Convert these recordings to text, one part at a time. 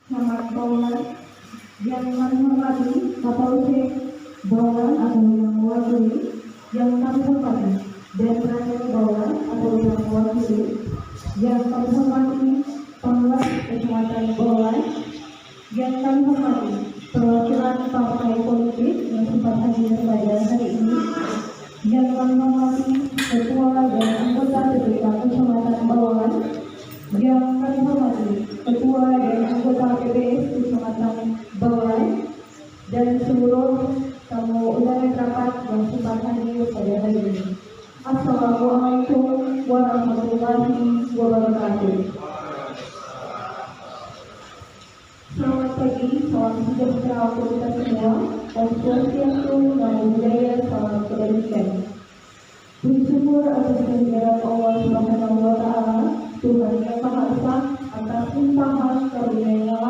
Muhammad Baulan yang menghormati Kapolsek Baulan atau yang mewakili, yang kami hormati Denpasar Baulan atau yang mewakili, yang kami hormati Pengurus Kecamatan Baulan, yang kami hormati perwakilan partai politik yang sempat hadir pada hari ini, yang kami hormati ketua dan anggota PPK Kecamatan Baulan, yang kami hormati ketua dan anggota PPS Kecamatan Baulan, dan seluruh tamu undangan rapat yang sempat hadir pada hari ini. Assalamualaikum warahmatullahi wabarakatuh. Selamat pagi, salam sejahtera untuk kita semua. Om Swastiastu, Namo Buddhaya, salam kebajikan. Puji syukur atas kehadiran Allah Subhanahu wa Ta'ala, Tuhan yang Maha Esa, atas limpahan karunia-Nya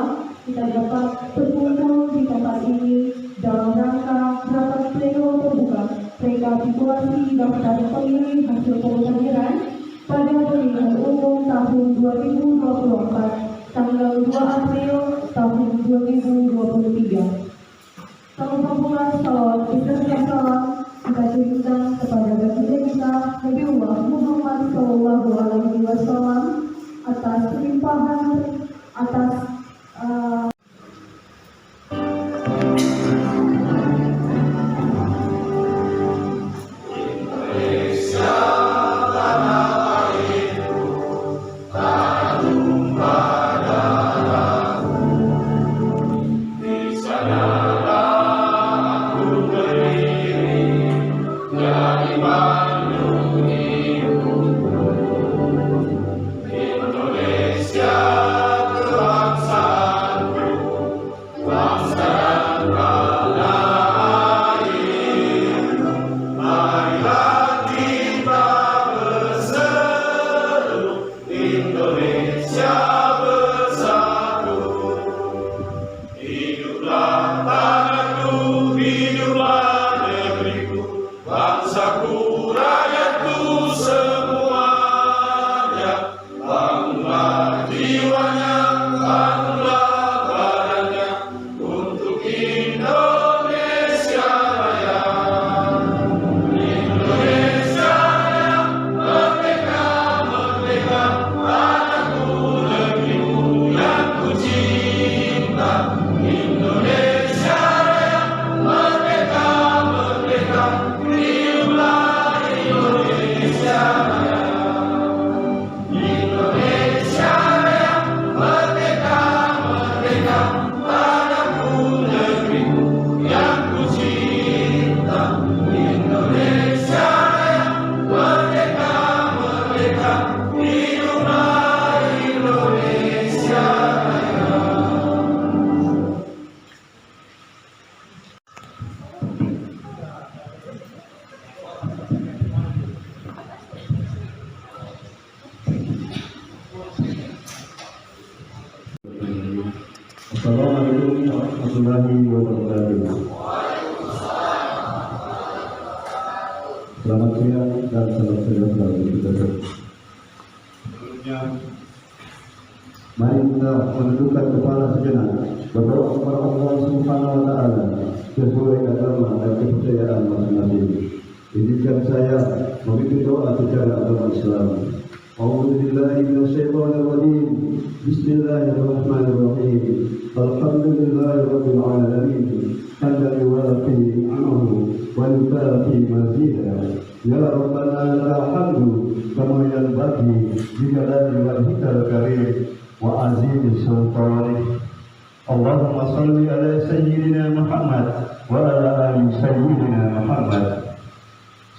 kita dapat berkumpul di tempat ini dalam rangka rapat pleno terbuka rekapitulasi daftar pemilih hasil pemungutan pada pemilihan umum tahun 2024 tanggal 2 April tahun 2023. Salam pembukaan salawat beserta salam kita tujukan kepada baginda kita Nabiullah Muhammad SAW atas limpahan atas Assalamualaikum warahmatullahi wabarakatuh. Selamat siang dan salam sejahtera bagi kita sebelumnya. Mari kita menundukkan kepala sejenak, berdoa kepada Allah Subhanahu wa Ta'ala sesuai agama dan kepercayaan masing-masing. Izinkan saya memimpin doa secara agama Islam. A'udzubillahi minasyaitonir rajim. Bismillahirrahmanirrahim. Alhamdulillahirabbil alamin. Hamdan yuwafi ni'amahu wa yukafi mazidah. Ya Rabbana lakal hamdu kama yanbaghi lijalali wajhikal karim wa azim sultanik. Allahumma salli ala sayyidina Muhammad wa ala ali sayyidina Muhammad.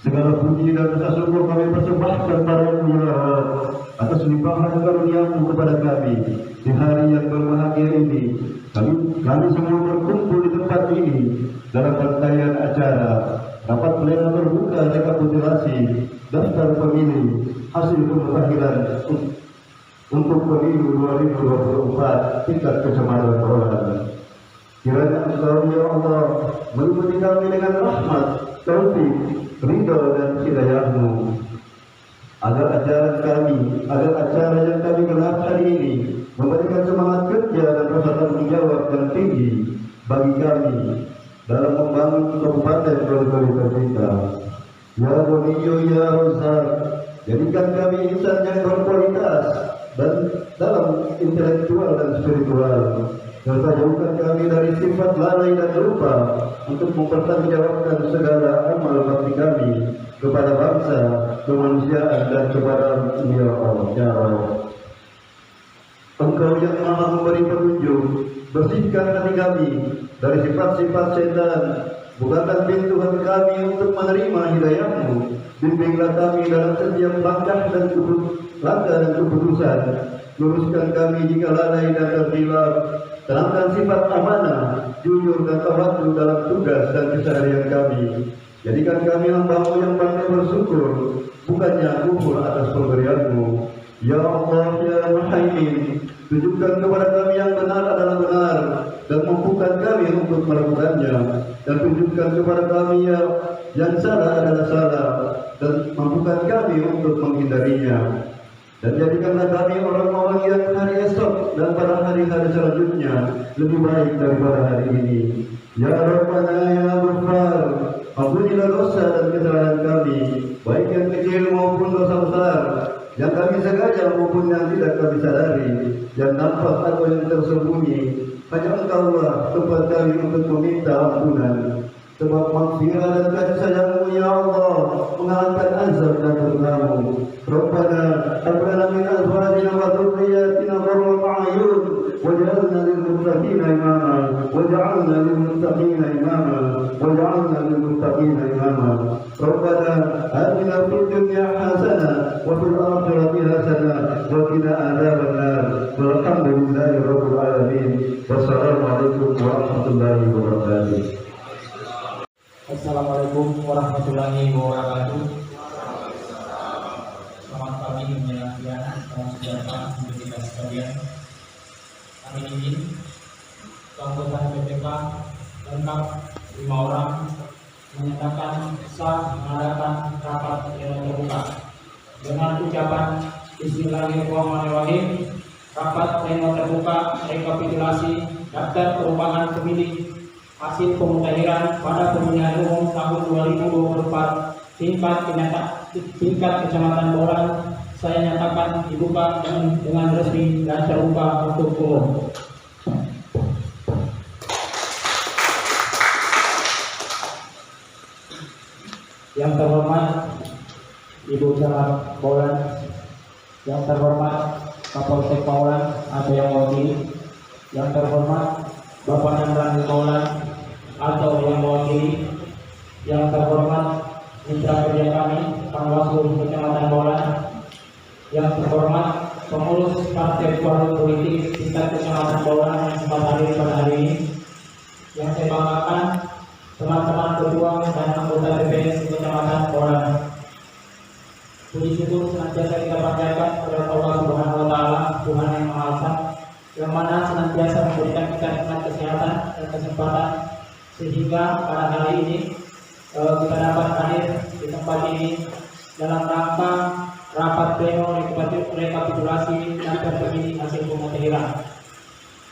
Segala puji dan rasa syukur kami persembahkan padamu ya Allah atas limpahan karunia-Mu kepada kami di hari yang berbahagia ini. Kami semua berkumpul di tempat ini dalam rangkaian acara rapat pleno terbuka rekapitulasi daftar pemilih hasil pemutahiran untuk pemilu 2024 tingkat kecamatan Baulan. Kiranya Engkau ya Allah meliputi kami dengan rahmat, taufik, ridha dan hidayah-Mu. agar acara yang kami gelar hari ini memberikan semangat kerja dan rasa tanggung jawab yang tinggi bagi kami dalam membangun kabupaten Probolinggo tercinta. Ya Ghaniyu ya Razzaq, jadikan kami insan yang berkualitas dan dalam intelektual dan spiritual, serta jauhkan kami dari sifat lalai dan lupa untuk mempertanggungjawabkan segala amal bakti kami kepada bangsa, kemanusiaan dan kepada dunia Allah. Ya Allah, Engkau yang maha memberi petunjuk, bersihkan hati kami dari sifat-sifat setan, bukakan pintu hati kami untuk menerima hidayah-Mu, bimbinglah kami dalam setiap langkah dan keputusan, luruskan kami jika lalai dan terhilaf, tanamkan sifat amanah, jujur dan tawadhu dalam tugas dan keseharian kami. Jadikan kami hamba-Mu yang pandai bersyukur, bukannya kufur atas pemberian-Mu. Ya Allah, ya Muhaimin, tunjukkan kepada kami yang benar adalah benar dan mampukan kami untuk melakukannya, dan tunjukkan kepada kami yang salah adalah salah dan mampukan kami untuk menghindarinya. Dan jadikanlah kami orang-orang yang hari esok dan pada hari-hari selanjutnya lebih baik daripada hari ini. Ya Rabbana ya Ghaffar, ampunilah dosa dan kesalahan kami, baik yang kecil maupun dosa besar, yang kami sengaja maupun yang tidak kami sadari, yang nampak atau yang tersembunyi. Hanya Engkaulah tempat kami untuk meminta ampunan. Sebab maghfirah dan kasih sayang-Mu ya Allah mengalahkan azab dan fitnah-Mu. Rabbana hab lana min azwajina wa dhurriyyatina qurrata a'yun waj'alna lil muttaqina imama waj'alna lil muttaqina imama waj'alna lil muttaqina imama. Rabbana atina fid dunya hasanah wa fil akhirati hasanah wa qina adzabannar. Walhamdulillahi rabbil alamin. Wassalamualaikum warahmatullahi wabarakatuh. Assalamualaikum warahmatullahi wabarakatuh. Selamat pagi menjelang siang, salam sejahtera untuk kita sekalian. Kami ingin keanggotaan BPK lengkap 5 orang menyatakan sah mengadakan rapat pleno terbuka dengan ucapan Bismillahirrahmanirrahim. Rapat pleno terbuka rekapitulasi daftar perubahan pemilih hasil pemutahiran pada pemilihan umum tahun 2024 tingkat Kecamatan Boran saya nyatakan dibuka dengan resmi dan terbuka untuk umum. Yang terhormat Ibu Camat Boran, yang terhormat Kapolsek Boran atau yang mewakili, yang terhormat Bapak Nandang Boran atau yang mewakili, yang terhormat mitra kerja kami Panwaslu Kecamatan Boran, yang terhormat pengurus partai politik tingkat Kecamatan Boran yang sempat hadir pada hari ini, yang saya banggakan teman-teman ketua dan anggota TPS Kecamatan Boran. Puji syukur senantiasa kita panjatkan kepada Allah Subhanahu wa Ta'ala, Tuhan yang Maha Esa, yang mana senantiasa memberikan kita nikmat kesehatan dan kesempatan sehingga pada hari ini kita dapat hadir di tempat ini dalam rangka rapat pleno rekapitulasi daftar pemilih hasil pemutahiran.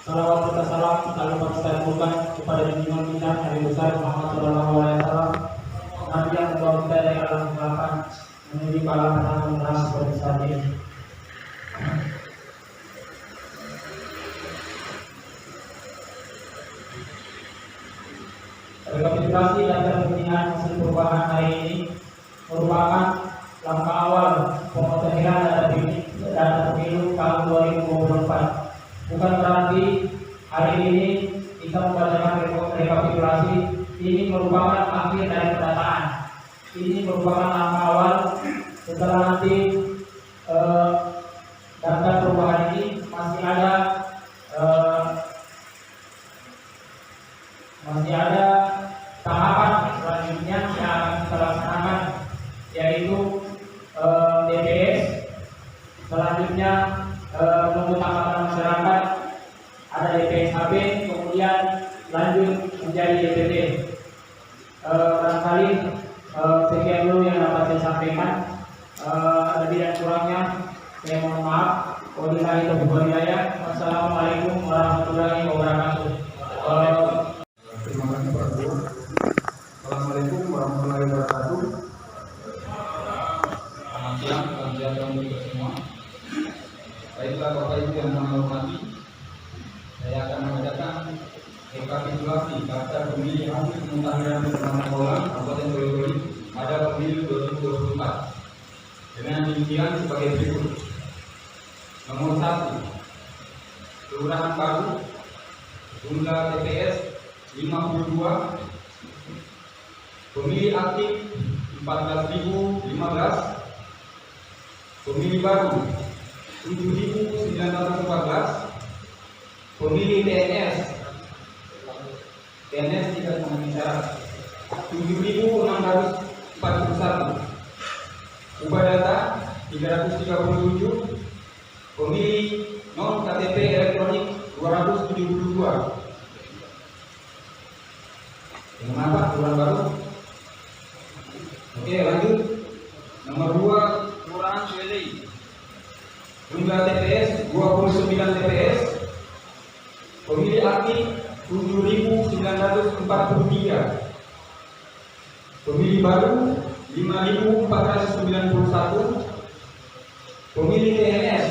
Salawat serta salam tak lupa kita lakukan kepada junjungan kita Nabi besar Muhammad SAW, Nabi yang membawa kita dari alam kegelapan menuju ke alam terang seperti saat ini. Rekapitulasi daftar pemilihan hasil perubahan hari ini merupakan langkah awal pemutahiran data pemilu tahun 2024. Bukan berarti hari ini kita membacakan rekapitulasi ini merupakan akhir dari pendataan. Ini merupakan langkah awal setelah nanti daftar perubahan ini masih ada tahapan selanjutnya yang akan kita laksanakan, yaitu DPS, selanjutnya pemutahiran masyarakat, ada DPS HB, kemudian lanjut menjadi DPT. Barangkali sekian dulu yang dapat saya sampaikan. Ada Lebih dan kurangnya saya mohon maaf. Wabillahi taufiq wal hidayah. Wassalamualaikum warahmatullahi wabarakatuh. Terima kasih Pak Guru. Assalamualaikum warahmatullahi wabarakatuh. Selamat siang teman-teman semua. Baiklah Bapak Ibu yang kami hormati, saya akan membacakan rekapitulasi daftar pemilih hasil pemutahiran bersama Polan Kabupaten Boyolali pada pemilu 2024 dengan rincian sebagai berikut. Nomor 1, Kelurahan Baru, jumlah TPS 52, pemilih aktif 14.015, pemilih baru 7.914, pemilih TNS tidak memenuhi syarat 7.641, ubah data 337, pemilih non KTP elektronik 272. Kenapa Kelurahan Baru? Oke, lanjut. Nomor 2, Kelurahan Suelei, jumlah TPS 29 TPS, pemilih aktif 7.943, pemilih baru 5.491, pemilih TNS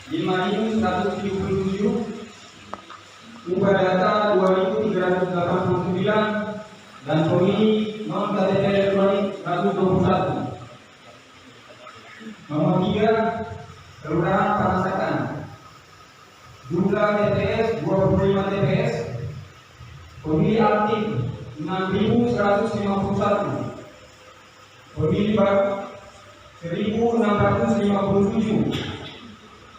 5.177, ubah data 2.389, dan pemilih non KTP elektronik 121. Nomor 3, Kelurahan Pamasakan, jumlah TPS 25 TPS, pemilih aktif 6.151, pemilih baru 1.657,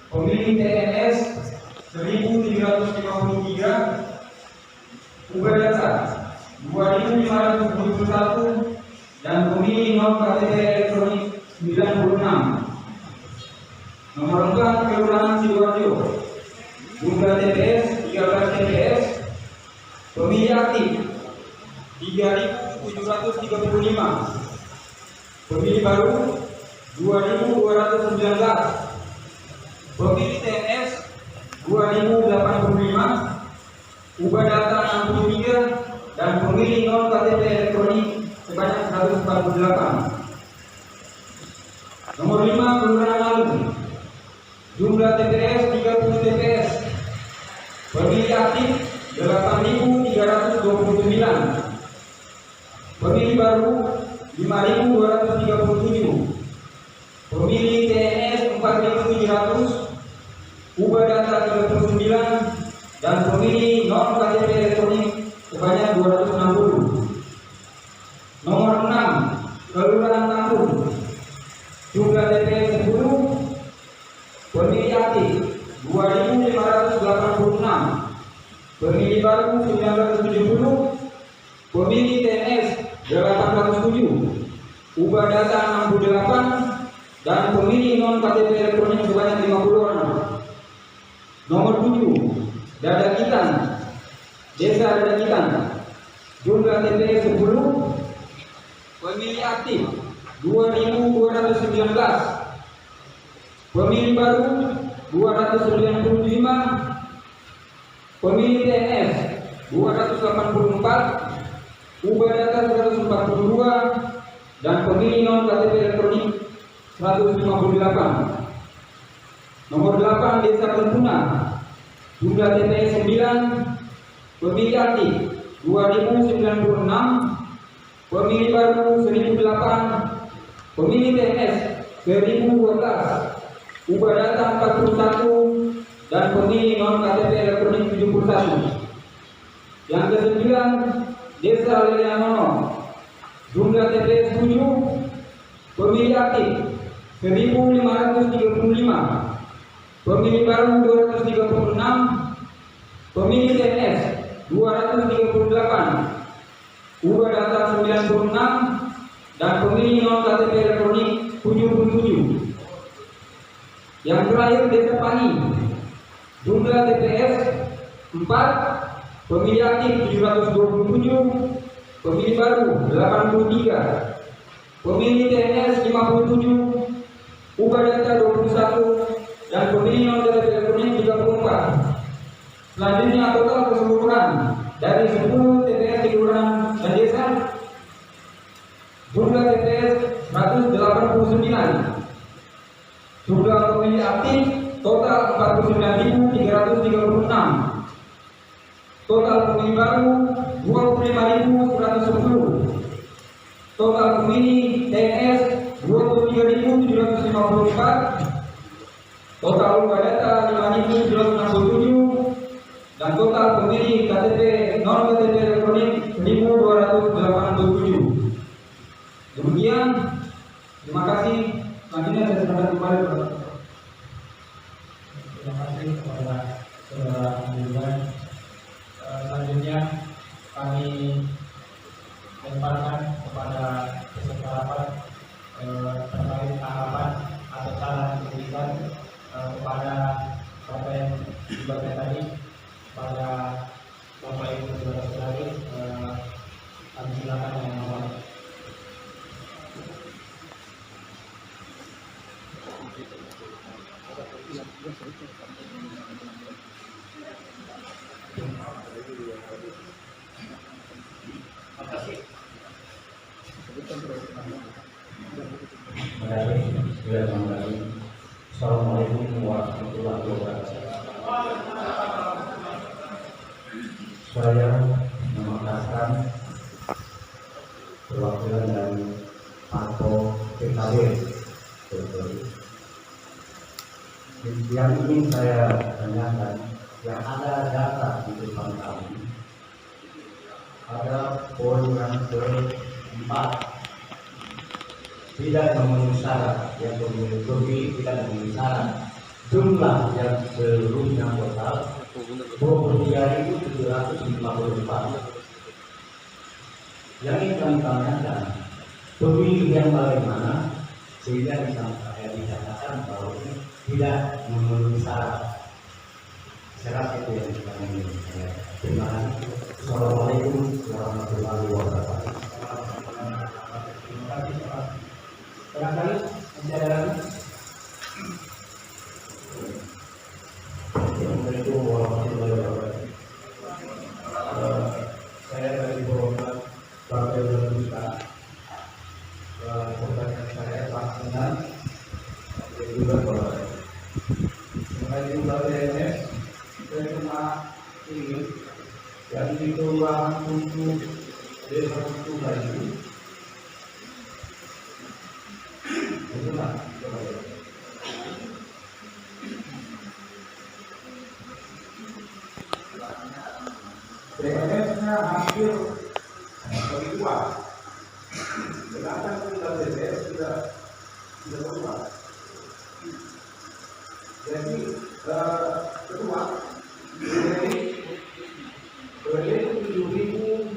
pemilih TNS 1.353, ubah data 2.571, dan pemilih non KTP elektronik 96. Nomor 4, Kelurahan Sidoarjo, jumlah TPS 13 TPS, pemilih aktif 3.735, pemilih baru 2.219, pemilih TNS 2.085, ubah data 63, dan pemilih non KTP elektronik sebanyak 148. Nomor 5, Kelurahan Alun, jumlah TPS 30 TPS, pemilih aktif 8.329, pemilih baru 5.237, pemilih TNS 4.700, ubah data 39, dan pemilih non KTP elektronik sebanyak 260. Nomor 6, Kelurahan Tambun, jumlah TPS 10, pemilih aktif 2.586, pemilih baru 970, pemilih TNS 807, ubah data 68, dan pemilih non KTP elektronik sebanyak 50 orang. Nomor 7, Dadakitan, Desa Dadakitan, jumlah TPS 10, pemilih aktif 2.219, pemilih baru 295, pemilih TNS 284, ubah data 142, dan pemilih non KTP elektronik 158. Nomor 8, Desa Kentuna, jumlah TPS 9, pemilih aktif 2.096, pemilih baru 1.008, pemilih TNS 1.012, ubah data 41, dan pemilih non KTP elektronik 71. Yang ke-9, Desa Lelianono, jumlah TPS 7, pemilih aktif 1.535, pemilih baru 236, pemilih TNS 238, ubah data 96, dan pemilih non KTP elektronik 77. Yang terakhir, Desa Pani, jumlah TPS 4, pemilih aktif 727, pemilih baru 83, pemilih TNS 57, ubah data 21 dan pemilih non KTP elektronik 34. Selanjutnya total keseluruhan dari 10 TPS di kelurahan dan desa jumlah TPS 189. Jumlah pemilih aktif total 49.336. Total pemilih baru 25.110. Total pemilih TNS 23.754. Total ubah data 5.767 dan total pemilih KTP non KTP elektronik 1.287. Demikian, terima kasih. Selanjutnya saya serahkan kembali kepada Terima kasih kepada saudara Anjuran. Selanjutnya kami lemparkan kepada peserta rapat terkait tanggapan atau saran yang diberikan kepada Bapak yang dibagikan tadi, kepada Bapak Ibu saudara-saudari. Kami silakan yang awal. Assalamualaikum warahmatullahi wabarakatuh. Saya memakaskan perwakilan dari parpol PKB. Yang ingin saya tanyakan, yang ada data di depan kami, ada poin yang keempat, tidak memenuhi syarat, yang lebih tidak memenuhi syarat. Jumlah yang seluruhnya total 23.754. Yang ingin kami tanyakan, pemilih yang bagaimana sehingga bisa dikatakan bahwa ini tidak memenuhi syarat. Saya rasa itu yang kami ingin. Terima kasih. Assalamualaikum warahmatullahi wabarakatuh. Terima kasih. Barangkali masih ada lagi. Assalamualaikum warahmatullahi wabarakatuh. Saya dari Borobudur, Partai Bulan. Pertanyaan saya pasangan juga Bapak. Mengenai jumlah TNS, saya cuma ingin yang di kelurahan untuk desa Sungai itu. Benar. TNS-nya hampir bagi dua, sedangkan jumlah TPS sudah berubah. Jadi kedua, itu 7.000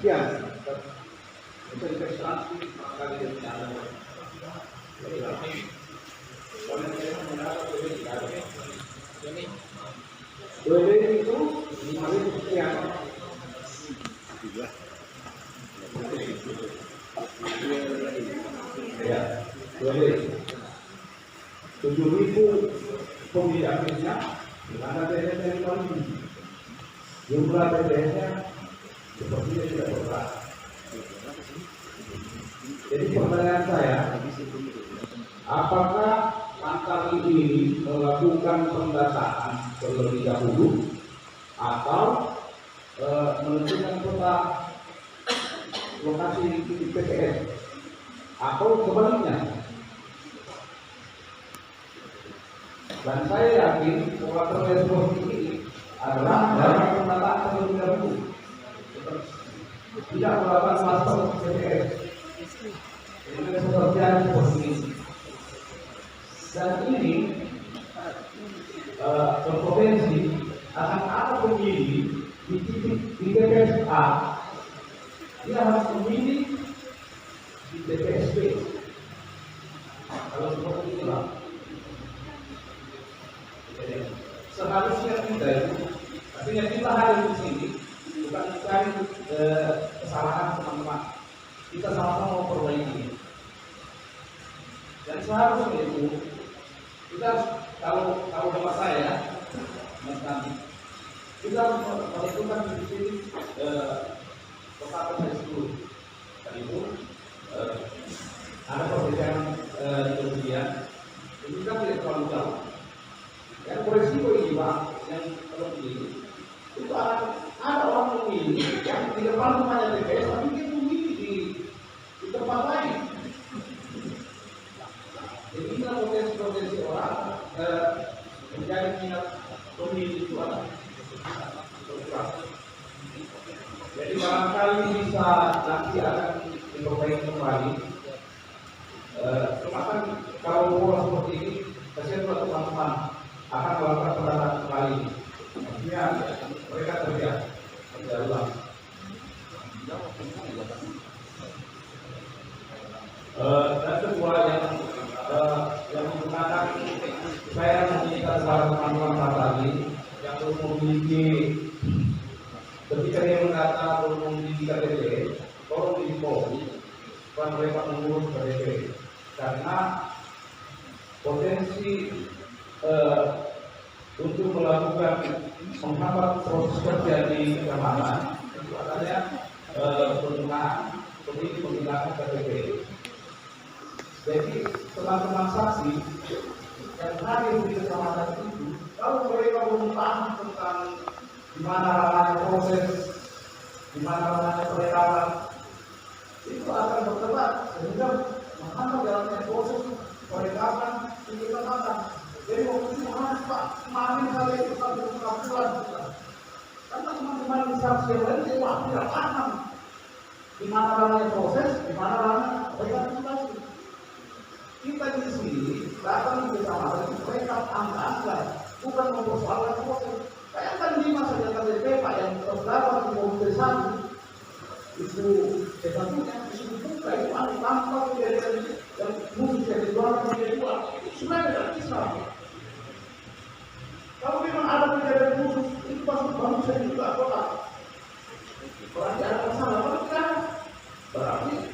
sekian. Bisa diverifikasi kali dari sana. itu 5.000 sekian. Ya, 7.000 pemilih aktifnya, mana TPS yang paling jumlah TPS-nya sepertinya tidak berubah. Jadi pertanyaan saya, apakah langkah ini melakukan pendataan terlebih dahulu atau menentukan peta lokasi di PPS atau sebaliknya? Dan saya yakin bahwa proses seperti ini adalah dalam pendataan terlebih dahulu, tidak melakukan master PPS. Ini seperti ini. Dan ini berpotensi akan ada pemilih di titik di TPS A, dia harus memilih di TPS B. Kalau seperti itulah, seharusnya kita itu, artinya kita hadir di sini bukan mencari kesalahan teman-teman, kita sama-sama memperbaiki. Dan seharusnya itu kita harus, kalau hemat saya, nanti kita harus menentukan di sini pesawat dari 10 dan itu ada perbedaan di kemudian itu kan tidak terlalu jauh. Yang beresiko ini Pak, yang kalau begini itu ada orang memilih yang di depan rumahnya TPS, tapi dia memilih di tempat lain. Jadi kita potensi orang menjadi minat pemilih itu ada. Jadi barangkali bisa nanti akan diperbaiki kembali. Cuma kan kalau pola seperti ini, kasihan buat teman-teman akan melakukan pendataan kembali. Maksudnya mereka kerja ulang. Dan kedua yang menggunakan saya menginginkan para teman-teman tadi yang belum memiliki ketika dia mendata belum memiliki KTP, tolong diinfo supaya mereka mengurus KTP karena potensi untuk melakukan menghambat proses kerja di kecamatan itu adanya penggunaan penggunaan KTP. Jadi teman-teman saksi yang hadir di kecamatan itu, kalau mereka belum paham tentang di mana ranahnya proses, di mana ranahnya penetapan, itu akan berdebat sehingga menghambat jalannya proses penetapan di kecamatan. Jadi waktu itu Pak, kemarin saya itu sampai 5 bulan karena teman-teman di saksi yang lain itu tidak paham di mana ranahnya proses, di mana ranahnya penetapan. Kita di sini datang ke kecamatan mereka angka bukan mempersoalkan proses. Bayangkan 5 saja KTP Pak yang terdapat di mobil satu itu sebetulnya dibuka itu ada tanpa kejadian yang mungkin jadi dua menjadi dua itu sebenarnya tidak bisa. Kalau memang ada kejadian khusus itu pasti bangsa juga kota. Berarti ada masalah berarti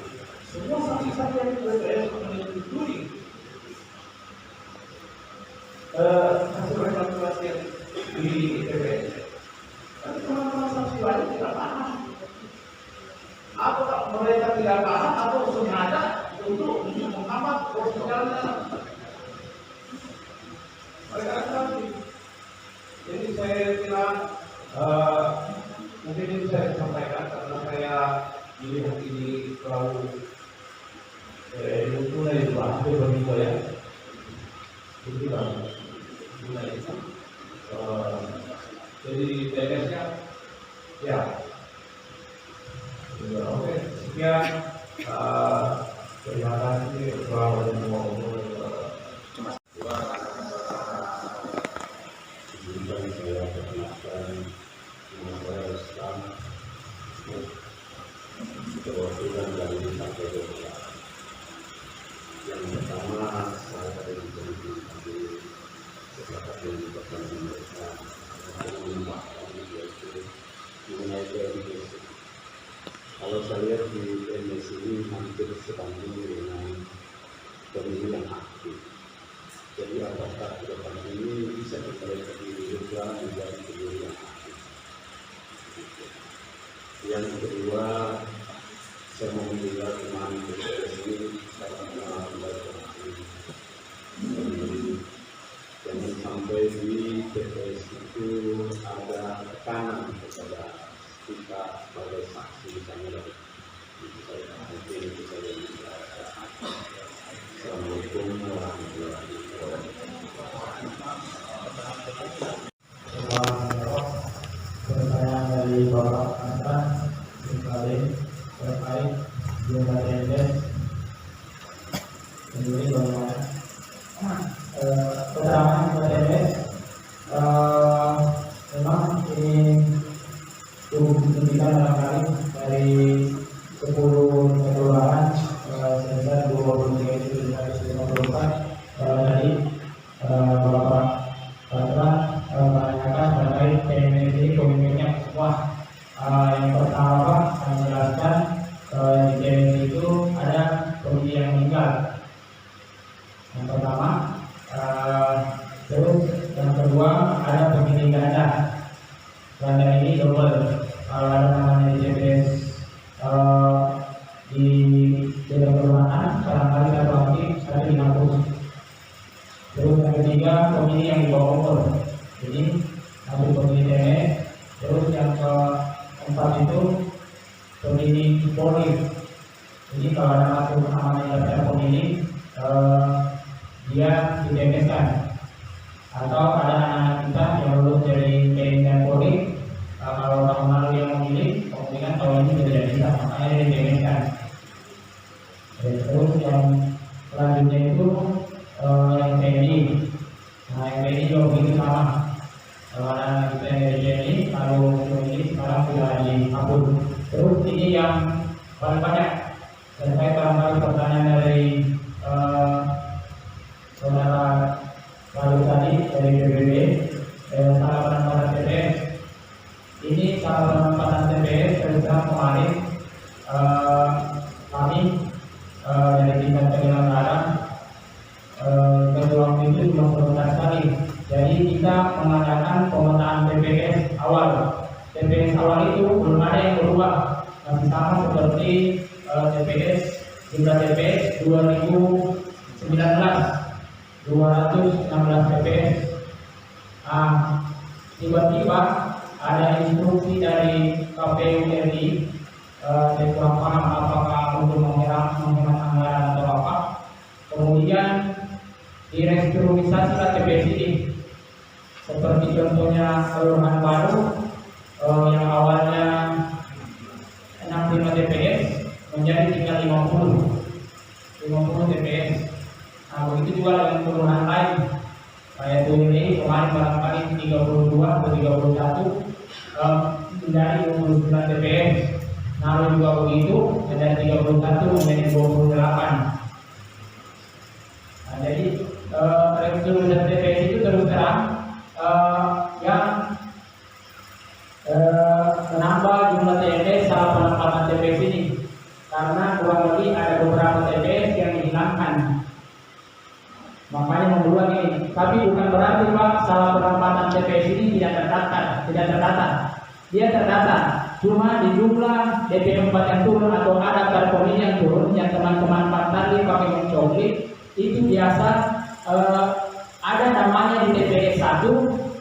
semua saksi-saksi yang BPS menyetujui hasil rekapitulasi di TPS. Tapi teman-teman saksi lain tidak paham. Apakah mereka tidak paham atau sengaja untuk menghambat proses jalannya? Mereka nanti. Jadi saya kira mungkin ini saya sampaikan karena saya melihat ini terlalu mulai hampir begitu ya. Begitu kan? Mulai itu. Jadi TPS-nya ya. Oke, sekian. Terima kasih telah menonton. Saya perkenalkan nama saya Islam, perwakilan dari Partai Demokrat. Yang pertama saya tadi menjadi sepakat menyebabkan mereka menempatkan itu mengenai PNS. Kalau saya lihat di PNS ini hampir sebanding dengan pemilu yang aktif. Jadi apakah ke depan ini bisa kita juga menjadi pemilu yang aktif. Yang kedua, saya mau menjelaskan teman PNS ini sangat baik. Jangan sampai di PNS itu ada tekanan kepada kita sebagai saksi misalnya. Itu saya menjelaskan. Assalamualaikum warahmatullahi wabarakatuh. Pertanyaan dari Bapak Antan Salim terkait jumlah TPS. Ini bagaimana? Keterangan TPS memang ini cukup signifikan barangkali dari 10 kelurahan sebesar 23.754 tadi Bapak menanyakan terkait PNS ini pemimpinnya semua. Yang pertama saya menjelaskan di PNS itu ada pemilih yang meninggal. ini double. Kalau ada namanya di TPS di daerah perumahan, barangkali satu aktif, satu dihapus. Terus yang ketiga, pemilih yang di bawah umur. Jadi satu pemilih TPS. Terus yang keempat itu pemilih Polri. Jadi kalau ada satu namanya daftar pemilih, dia ditempelkan. Atau ada anak kita yang lulus dari TNI dan Polri, kalau tahun lalu yang memilih, kemungkinan tahun ini tidak bisa, makanya ditempelkan. Terus yang selanjutnya itu yang TNI. Nah, yang TNI juga begitu sama. Kalau ada anak kita yang dari TNI, lalu memilih sekarang sudah dihapus. Terus ini yang paling banyak. Dan saya barangkali pertanyaan dari saudara lalu tadi dari BBB, salah penempatan TPS. Ini salah penempatan TPS terus kemarin kami dari tingkat penyelenggara ketua itu cuma sebentar sekali. Jadi kita mengadakan pemetaan TPS awal. TPS awal itu belum ada yang berubah, masih sama seperti TPS, jumlah TPS 2019 216 TPS. Tiba-tiba ada instruksi dari KPU RI, saya kurang paham apakah untuk menghemat anggaran atau apa. Kemudian direstrukturisasi TPS ini, seperti contohnya kelurahan baru yang awalnya 65 TPS menjadi tinggal 50 TPS. Nah, begitu juga dengan kelurahan lain. Kayak ini kemarin barangkali 32 atau 31 menjadi 29 TPS. Lalu juga begitu menjadi 31 menjadi 28. Nah, jadi restrukturisasi TPS itu terus terang yang menambah jumlah TPS salah penempatan TPS ini, karena kurang lebih ada beberapa TPS yang dihilangkan. Makanya membuat ini, tapi bukan berarti Pak salah penempatan TPS ini tidak terdata. Dia terdata, cuma di jumlah DP4 yang turun atau ada daftar pemilih yang turun, yang teman-teman Pak tadi pakai mencoblit, itu biasa ada namanya di TPS 1,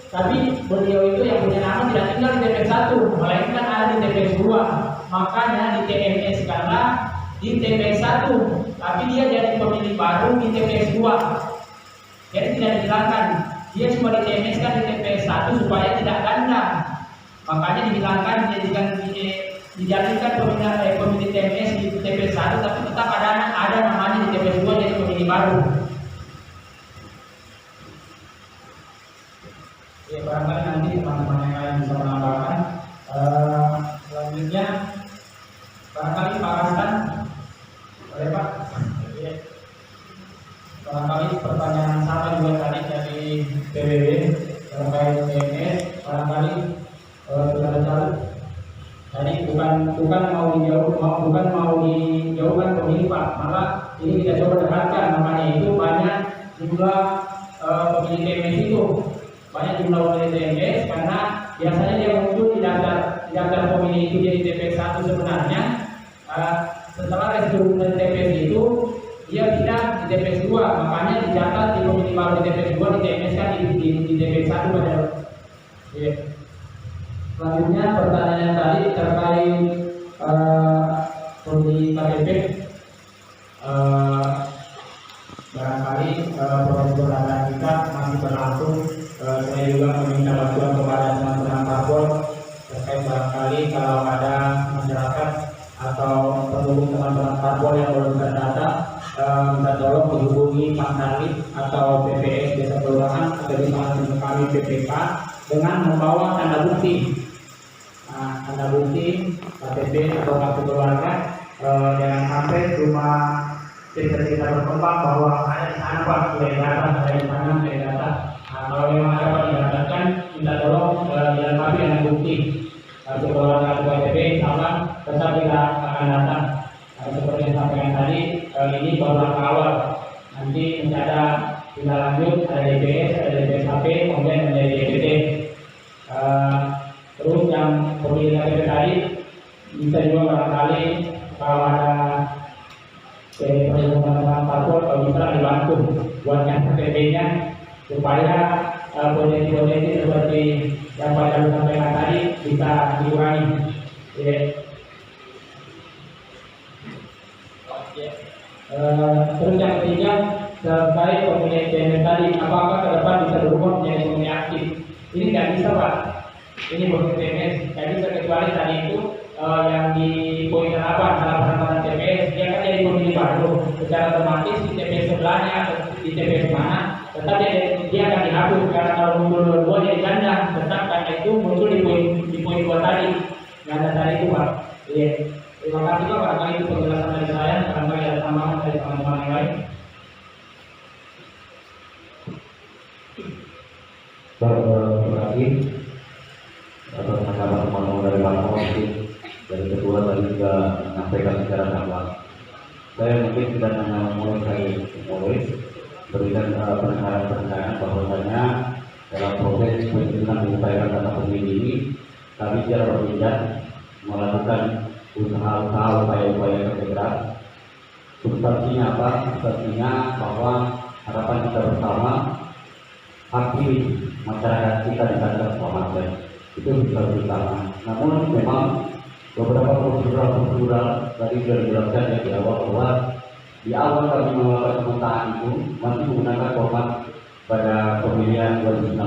tapi beliau itu yang punya nama tidak tinggal di TPS 1, melainkan ada di TPS 2. Makanya di TMS karena di TPS 1, tapi dia jadi pemilih baru di TPS 2. Jadi tidak dihilangkan, dia cuma di TMS kan di TPS 1 supaya tidak ganda. Makanya dihilangkan, dijadikan pemilih TMS di TPS 1, tapi tetap ada namanya di TPS 2 jadi pemilih baru. Ya, barangkali nanti teman-teman yang lain bisa menambahkan. Selanjutnya barangkali Pak Hasan, boleh Pak? Barangkali pertanyaan sama juga tadi dari PBB terkait TMS, barangkali sudah jauh. Tadi bukan mau dijauhkan pemilih Pak, malah ini kita coba dekatkan. Makanya itu banyak jumlah pemilih TMS itu. Banyak jumlah pemilih TPS karena biasanya dia muncul di daftar pemilih itu jadi TPS 1 sebenarnya. Setelah restrukturisasi TPS itu dia pindah di TPS 2, makanya dicatat di pemilih baru di TPS 2 di TPS kan di TPS 1 pada. Ya. Selanjutnya pertanyaan tadi terkait pemilih KTP. Barangkali proses data kita masih berlangsung. Saya juga meminta bantuan kepada teman-teman parpol terkait barangkali kalau ada masyarakat atau pendukung teman-teman parpol yang belum terdata, minta tolong dihubungi Pak Narlik atau PPS Desa Kelurahan atau di kami PPK dengan membawa tanda bukti. Nah, tanda bukti KTP atau kartu keluarga, jangan sampai cuma cerita-cerita berkembang bahwa ada di sana Pak, saya data, ada di sana, saya data. Kalau memang ada Pak didapatkan, minta tolong dilengkapi dengan bukti. Kartu keluarga atau KTP, insya tetap kita akan datang. Seperti yang sampaikan tadi, ini baru langkah awal. Nanti ada tindak lanjut, ada DPS, ada DPS HP, kemudian menjadi DPT. Terus yang pemilihan KTP tadi bisa juga barangkali kalau ada perhubungan dengan parpol kalau bisa dibantu buat yang KTP-nya supaya potensi-potensi seperti yang Pak Jalur sampaikan tadi bisa dikurangi. Terus yang ketiga terkait pemilihan TMS tadi, apakah ke depan bisa berubah menjadi pemilih aktif? Ini nggak bisa Pak. Ini bukan TMS, nggak bisa kecuali tadi itu yang di poin 8 dalam penempatan TPS dia kan jadi pemilih baru. Secara otomatis di TPS sebelahnya atau di TPS mana, tetap dia akan dihapus karena kalau muncul dua-dua jadi ganda. Tetap karena itu muncul di poin 2 tadi, ganda tadi itu Pak. Iya. Terima kasih Pak, barangkali itu penjelasan dari saya, barangkali ada tambahan dari teman-teman yang lain. Terima kasih atas penjelasan teman-teman dari Pak Komisi. Dari kedua tadi juga menyampaikan secara gamblang. Saya mungkin tidak hanya mulai berikan penekanan bahwasanya dalam proses penjualan mengupayakan data pemilih ini kami secara berpindah melakukan usaha-usaha upaya-upaya kerja. Substansinya apa? Substansinya bahwa harapan kita bersama aktif masyarakat kita di sana selamatkan itu bisa bersama. Namun memang beberapa prosedural tadi sudah dijelaskan ya di awal bahwa di awal kami melakukan pemetaan itu masih menggunakan format pada pemilihan 2019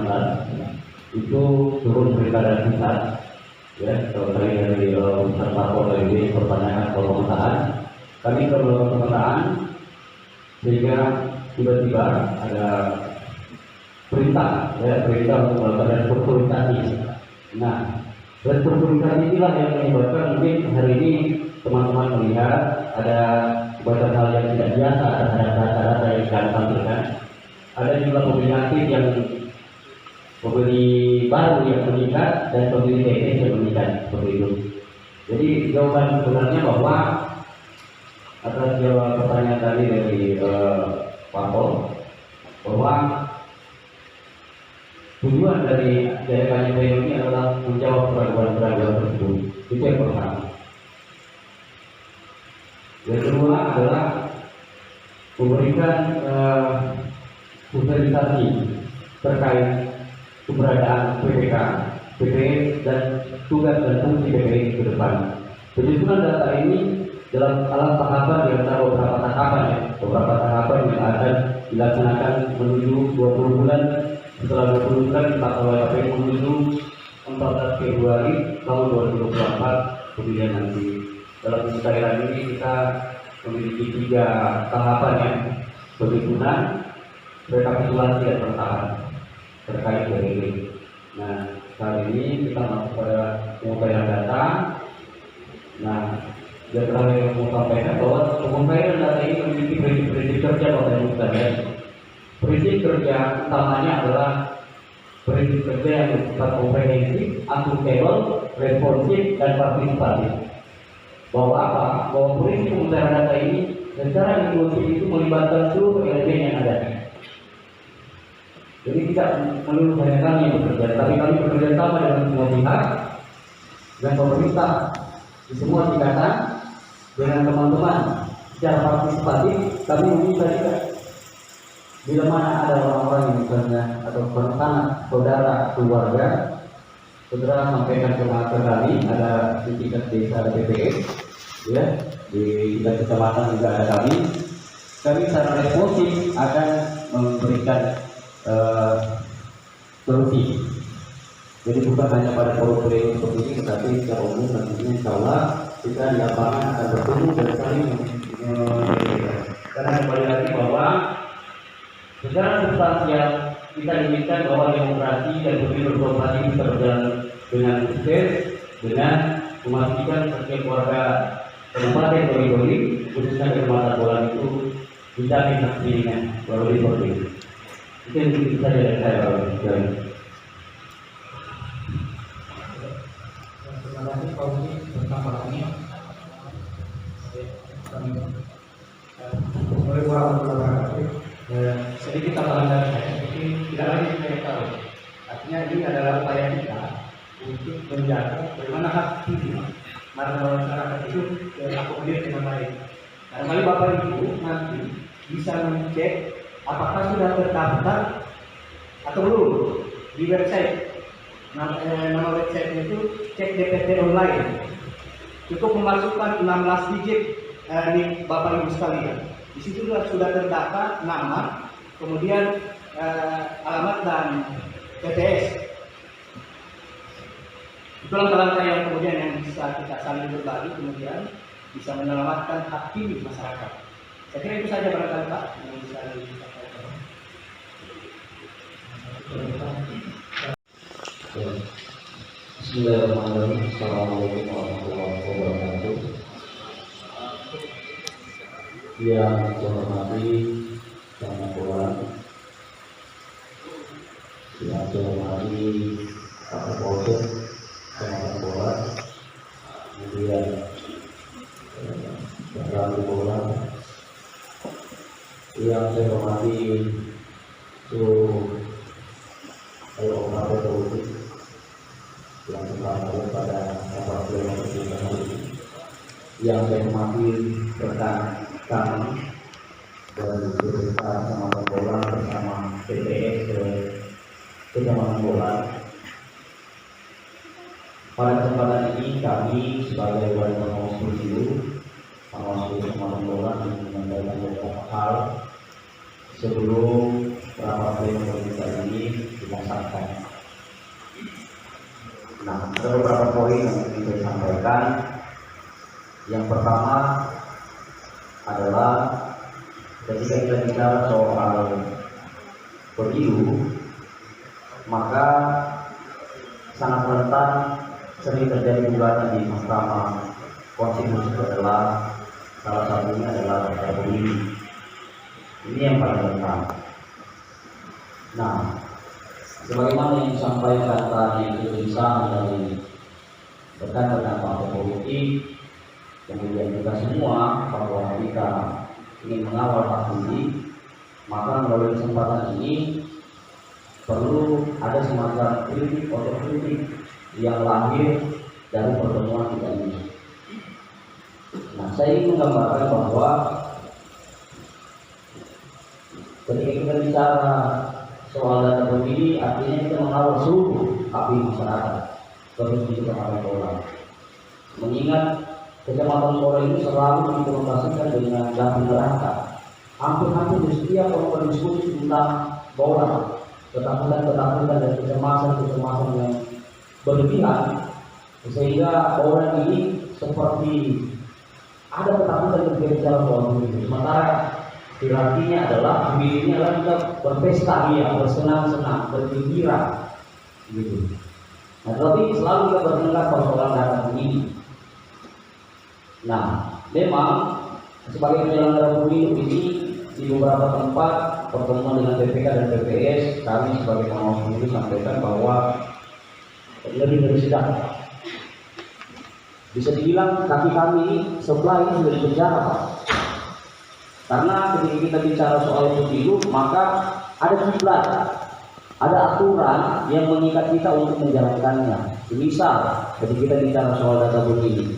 itu turun berita dan pusat ya dari pusat parpol dari perpanjangan kalau pemetaan kami melakukan pemetaan sehingga tiba-tiba ada perintah untuk melakukan restrukturisasi. Nah, restrukturisasi inilah yang menyebabkan mungkin hari ini teman-teman melihat ada beberapa hal yang tidak biasa terhadap data-data yang kami tampilkan. Ada juga pemilih aktif yang pembeli baru yang meningkat dan pembeli TPS yang meningkat seperti itu. Jadi jawaban sebenarnya bahwa atas jawab pertanyaan tadi dari Parpol bahwa tujuan dari KJP ini adalah menjawab keraguan-keraguan tersebut. Itu yang pertama. Yang kedua adalah memberikan sosialisasi terkait keberadaan PPK, PPS dan tugas dan fungsi PPS ke depan. Penyusunan data ini dalam tahapan di antara beberapa tahapan yang akan dilaksanakan menuju 20 bulan. Setelah 20 bulan kita oleh KPU menuju 14 Februari tahun 2024 pemilihan nanti. Dalam cairan ini kita memiliki 3 tahapan ya, penyusunan, rekapitulasi dan pertahanan terkait dengan ini. Nah, saat ini kita masuk pada pengumpulan data. Nah, yang terakhir yang mau sampaikan bahwa pengumpulan data ini memiliki prinsip kerja Bapak Ibu sekalian. Prinsip kerja utamanya adalah prinsip kerja yang bersifat komprehensif, akuntabel, responsif, dan partisipatif. Bahwa apa? Bahwa prinsip pengumpulan data ini secara inklusif itu melibatkan seluruh elemen yang ada. Jadi tidak melulu hanya kami yang bekerja, tapi kami bekerja sama dengan semua pihak, dengan pemerintah di semua tingkatan, dengan teman-teman secara partisipatif. Kami meminta juga bila mana ada orang-orang yang misalnya atau anak, saudara, keluarga, saudara sampaikan ke kami, ada di tingkat desa ada PPS, ya, di tingkat kecamatan juga ada kami secara responsif akan memberikan solusi. Jadi bukan hanya pada forum seperti ini, tetapi secara umum nantinya insya Allah kita di lapangan akan bertemu dan saling karena kembali lagi bahwa secara substansial kita inginkan bahwa demokrasi dan pemilu berkompetisi bisa berjalan dengan sukses dengan memastikan setiap warga kabupaten Boyolali khususnya kecamatan Bolan itu bisa disaksikan Boyolali seperti itu. Itu yang bisa dari saya. Terima kasih Pak Udi pertambahannya. Sedikit tambahan dari saya, mungkin tidak lagi saya tahu. Artinya ini adalah upaya kita untuk menjaga bagaimana hak pilih mana masyarakat itu akomodir dengan baik. Barangkali Bapak Ibu nanti bisa mengecek apakah sudah terdaftar atau belum di website. Nama website itu cek DPT online. Cukup memasukkan 16 digit nih Bapak Ibu sekalian. Di situ sudah terdaftar nama, kemudian alamat dan TPS. Itu langkah-langkah yang kemudian yang bisa kita saling berbagi, kemudian bisa menyelamatkan hak pilih masyarakat. Saya kira itu saja barangkali Pak yang bisa disampaikan. Bismillahirrahmanirrahim. Assalamualaikum warahmatullahi wabarakatuh. Yang saya hormati Bapak Kapolres, yang saya hormati Pak Kapolres, Bapak Kapolres, kemudian Bapak Kapolres, yang saya hormati seluruh operator politik yang telah pada rapat pleno hari ini, yang saya hormati rekan kami dan beserta sama bola bersama PTS Kecamatan Bola. Pada kesempatan ini kami sebagai wali pengawas pemilu Kecamatan Bola ingin menyampaikan beberapa hal sebelum rapat pleno ini dilaksanakan. Nah, ada beberapa poin yang ingin saya sampaikan. Yang pertama adalah ketika kita bicara soal pemilu, maka sangat rentan sering terjadi gugatan di Mahkamah Konstitusi. Adalah salah satunya adalah perkara pemilu. Ini yang paling rentan. Nah, sebagaimana yang disampaikan tadi kegelisahan dari rekan-rekan partai politik, kemudian kita semua bahwa kita ingin mengawal hak pilih, maka melalui kesempatan ini perlu ada semacam kritik otokritik yang lahir dari pertemuan kita ini. Nah, saya ingin menggambarkan bahwa ketika kita bicara soal data pemilih, artinya kita mengawal seluruh hak pilih masyarakat, terus di Kecamatan Bola. Mengingat Kecamatan Bola ini selalu dikonotasikan dengan lampu neraka. Hampir-hampir di setiap orang berdiskusi tentang bola, ketakutan dan kecemasan yang berlebihan, sehingga orang ini seperti ada ketakutan ketika bicara soal pemilu. Sementara artinya adalah pemilihnya adalah kita berpesta, bersenang-senang, bergembira, gitu. Nah, tapi selalu kita berdengar persoalan data pemilih. Nah, memang sebagai penyelenggara pemilu ini di beberapa tempat pertemuan dengan BPK dan BPS, kami sebagai pengawas pemilu sampaikan bahwa lebih dari sedang. Bisa dibilang kaki kami sebelah ini sudah dipenjara, Pak. Karena ketika kita bicara soal pemilu, maka ada kiblat, ada aturan yang mengikat kita untuk menjalankannya. Misal, ketika kita bicara soal data pemilih,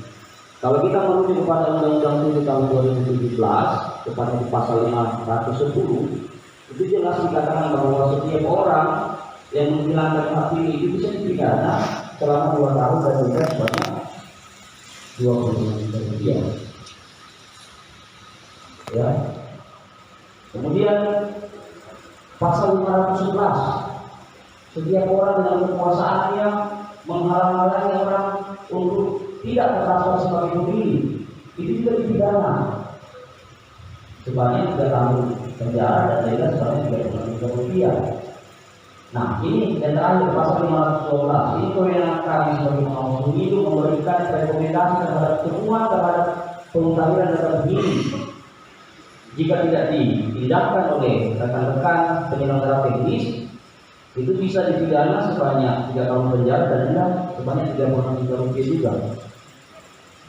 kalau kita merujuk kepada Undang-Undang 7 tahun 2017, tepatnya di pasal 510, itu jelas dikatakan bahwa setiap orang yang menghilangkan hak pilih itu bisa dipidana selama 2 tahun dan denda sebanyak 20 juta rupiah. Ya. Kemudian pasal 511, setiap orang dengan kekuasaannya menghalang-halangi orang untuk tidak terdaftar sebagai pemilih, itu juga dipidana sebanyak 3 tahun penjara dan denda sebanyak 30 juta rupiah. Nah, ini yang terakhir pasal 512, ini kewenangan kami sebagai pengawas pemilu memberikan rekomendasi terhadap temuan terhadap pemutahiran data pemilih. Jika tidak ditindakkan oleh rekan-rekan penyelenggara teknis, itu bisa dipidana sebanyak 3 tahun penjara dan denda sebanyak 30 juta rupiah juga.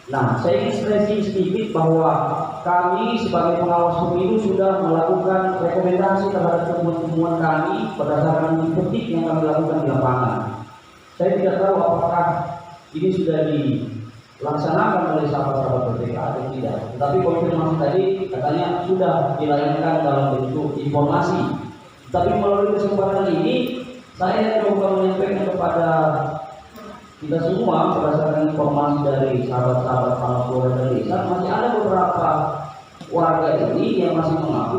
Nah, saya ingin stressing sedikit bahwa kami sebagai pengawas pemilu sudah melakukan rekomendasi terhadap temuan-temuan kami berdasarkan petik yang kami lakukan di lapangan. Saya tidak tahu apakah ini sudah dilaksanakan oleh sahabat-sahabat BPK atau tidak. Tetapi konfirmasi tadi katanya sudah dilayangkan dalam bentuk informasi. Tapi melalui kesempatan ini saya coba menyampaikan kepada kita semua berdasarkan informasi dari sahabat-sahabat para keluarga desa, masih ada beberapa warga ini yang masih mengaku